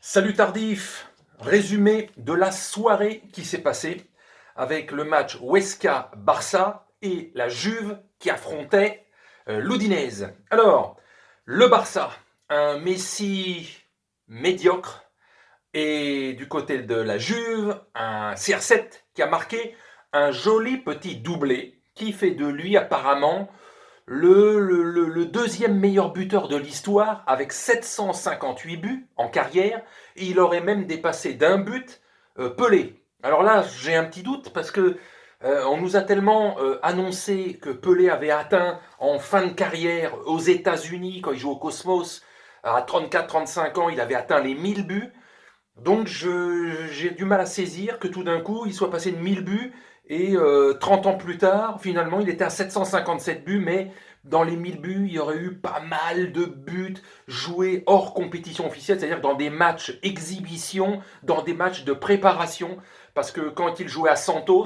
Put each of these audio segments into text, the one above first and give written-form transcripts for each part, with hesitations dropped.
Salut Tardif, résumé de la soirée qui s'est passée avec le match Huesca-Barça et la Juve qui affrontait l'Udinese. Alors, le Barça, un Messi médiocre et du côté de la Juve, un CR7 qui a marqué un joli petit doublé qui fait de lui apparemment le deuxième meilleur buteur de l'histoire avec 758 buts en carrière et il aurait même dépassé d'un but Pelé. Alors là, j'ai un petit doute parce que on nous a tellement annoncé que Pelé avait atteint en fin de carrière aux États-Unis quand il joue au Cosmos à 34-35 ans, il avait atteint les 1000 buts. Donc j'ai du mal à saisir que tout d'un coup, il soit passé de 1000 buts et 30 ans plus tard, finalement, il était à 757 buts, mais dans les 1000 buts, il y aurait eu pas mal de buts joués hors compétition officielle, c'est-à-dire dans des matchs exhibition, dans des matchs de préparation, parce que quand il jouait à Santos,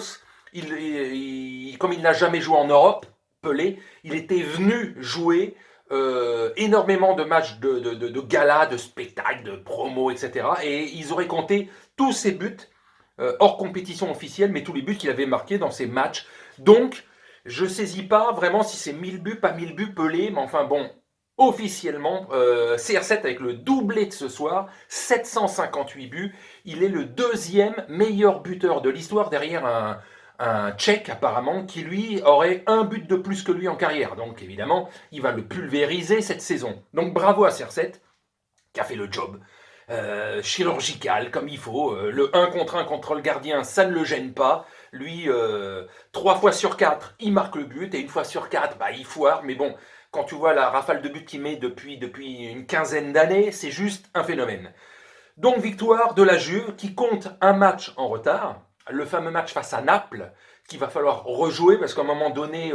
comme il n'a jamais joué en Europe, Pelé, il était venu jouer énormément de matchs de galas, de spectacles, de promos, etc. Et ils auraient compté tous ses buts hors compétition officielle, mais tous les buts qu'il avait marqués dans ces matchs. Donc, je ne saisis pas vraiment si c'est 1000 buts, pas 1000 buts Pelé, mais enfin bon, officiellement, CR7 avec le doublé de ce soir, 758 buts, il est le deuxième meilleur buteur de l'histoire derrière un Tchèque apparemment qui lui aurait un but de plus que lui en carrière. Donc évidemment, il va le pulvériser cette saison. Donc bravo à CR7 qui a fait le job. Chirurgical comme il faut. Le 1 contre 1 contre le gardien, ça ne le gêne pas. Lui, 3 fois sur 4, il marque le but, et une fois sur 4, bah, il foire. Mais bon, quand tu vois la rafale de buts qu'il met depuis une quinzaine d'années, c'est juste un phénomène. Donc victoire de la Juve qui compte un match en retard, le fameux match face à Naples, qu'il va falloir rejouer parce qu'à un moment donné,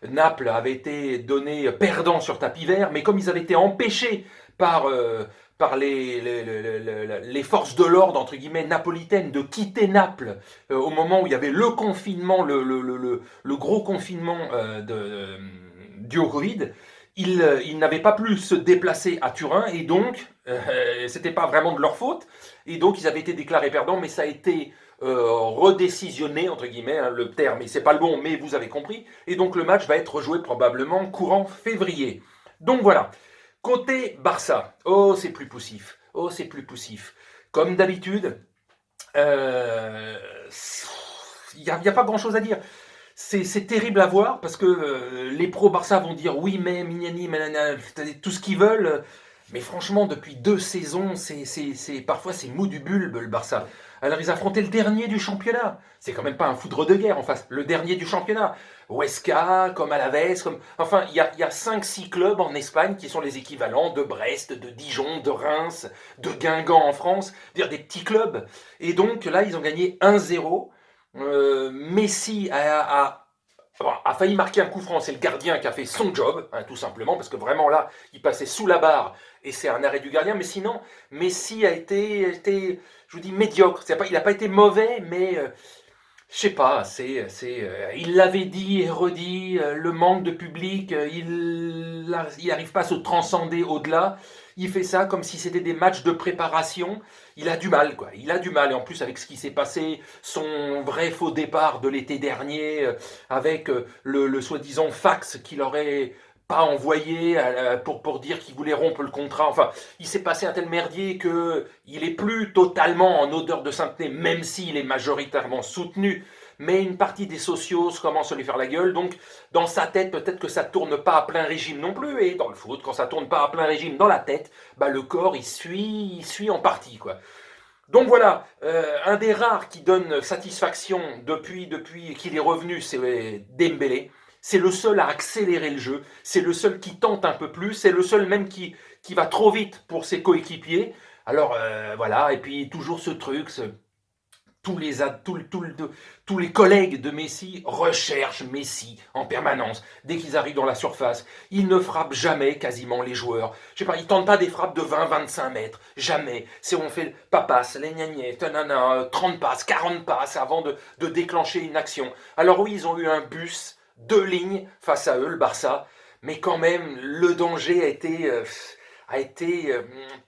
Naples avait été donné perdant sur tapis vert, mais comme ils avaient été empêchés par, par les forces de l'ordre, entre guillemets, napolitaines, de quitter Naples au moment où il y avait le confinement, le gros confinement dû au Covid, ils n'avaient pas pu se déplacer à Turin et donc c'était pas vraiment de leur faute et donc ils avaient été déclarés perdants, mais ça a été redécisionné entre guillemets, hein, le terme, et c'est pas le bon, mais vous avez compris. Et donc le match va être rejoué probablement courant février. Donc voilà. Côté Barça, oh c'est plus poussif, oh c'est plus poussif. Comme d'habitude, euh, il n'y a pas grand chose à dire. C'est terrible à voir parce que les pros Barça vont dire oui, mais Mignani, manana, tout ce qu'ils veulent. Mais franchement, depuis 2 saisons, parfois c'est mou du bulbe le Barça. Alors ils affrontaient le dernier du championnat. C'est quand même pas un foudre de guerre en face. Le dernier du championnat. Huesca, comme Alaves, comme... Enfin, il y a 5-6 clubs en Espagne qui sont les équivalents de Brest, de Dijon, de Reims, de Guingamp en France. Dire des petits clubs. Et donc là, ils ont gagné 1-0. Messi a failli marquer un coup franc, c'est le gardien qui a fait son job, hein, tout simplement, parce que vraiment là, il passait sous la barre et c'est un arrêt du gardien. Mais sinon, Messi a été je vous dis, médiocre. Il n'a pas été mauvais, mais je sais pas, il l'avait dit et redit, le manque de public, il n'arrive pas à se transcender au-delà. Il fait ça comme si c'était des matchs de préparation. Il a du mal, quoi. Il a du mal. Et en plus, avec ce qui s'est passé, son vrai faux départ de l'été dernier, avec le soi-disant fax qu'il aurait pas envoyé pour dire qu'il voulait rompre le contrat. Enfin, il s'est passé un tel merdier qu'il est plus totalement en odeur de sainteté, même s'il est majoritairement soutenu. Mais une partie des socios commence à lui faire la gueule, donc dans sa tête, peut-être que ça tourne pas à plein régime non plus, et dans le foot, quand ça tourne pas à plein régime dans la tête, bah le corps il suit en partie, quoi. Donc voilà, un des rares qui donne satisfaction depuis qu'il est revenu, c'est Dembélé. C'est le seul à accélérer le jeu, c'est le seul qui tente un peu plus, c'est le seul même qui va trop vite pour ses coéquipiers. Alors voilà, et puis toujours ce truc, tous les, tous les collègues de Messi recherchent Messi en permanence. Dès qu'ils arrivent dans la surface, ils ne frappent jamais quasiment les joueurs. Je sais pas, ils tentent pas des frappes de 20-25 mètres. Jamais. C'est on fait papas, les gnagnés, 30 passes, 40 passes avant de déclencher une action. Alors oui, ils ont eu un bus, 2 lignes face à eux, le Barça. Mais quand même, le danger a été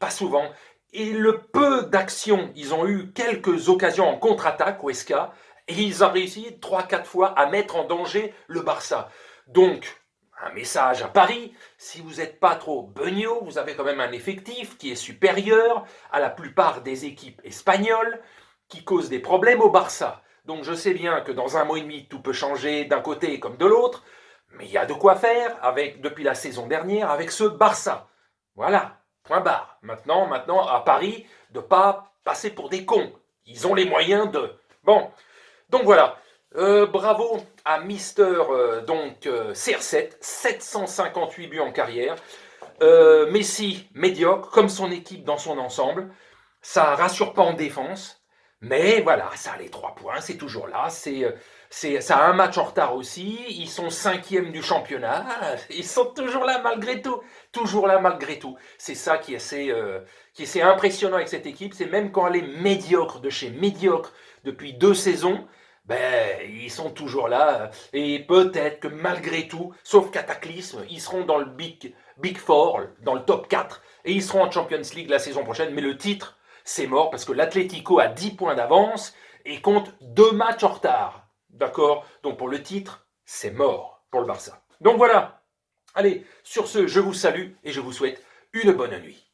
pas souvent. Et le peu d'actions, ils ont eu quelques occasions en contre-attaque, Huesca, et ils ont réussi 3-4 fois à mettre en danger le Barça. Donc, un message à Paris, si vous n'êtes pas trop beugno, vous avez quand même un effectif qui est supérieur à la plupart des équipes espagnoles qui causent des problèmes au Barça. Donc je sais bien que dans un mois et demi, tout peut changer d'un côté comme de l'autre, mais il y a de quoi faire avec, depuis la saison dernière avec ce Barça. Voilà, point barre. Maintenant, à Paris, de ne pas passer pour des cons. Ils ont les moyens de... Bon, donc voilà. Bravo à Mister CR7, 758 buts en carrière. Messi, médiocre, comme son équipe dans son ensemble. Ça rassure pas en défense. Mais voilà, ça a les 3 points, c'est toujours là. Ça a un match en retard aussi. Ils sont 5e du championnat. Ils sont toujours là malgré tout. Toujours là malgré tout. C'est ça qui est assez impressionnant avec cette équipe. C'est même quand elle est médiocre de chez médiocre depuis 2 saisons, ben, ils sont toujours là. Et peut-être que malgré tout, sauf cataclysme, ils seront dans le Big Four, dans le top 4. Et ils seront en Champions League la saison prochaine. Mais le titre, c'est mort parce que l'Atlético a 10 points d'avance et compte 2 matchs en retard. D'accord? Donc pour le titre, c'est mort pour le Barça. Donc voilà. Allez, sur ce, je vous salue et je vous souhaite une bonne nuit.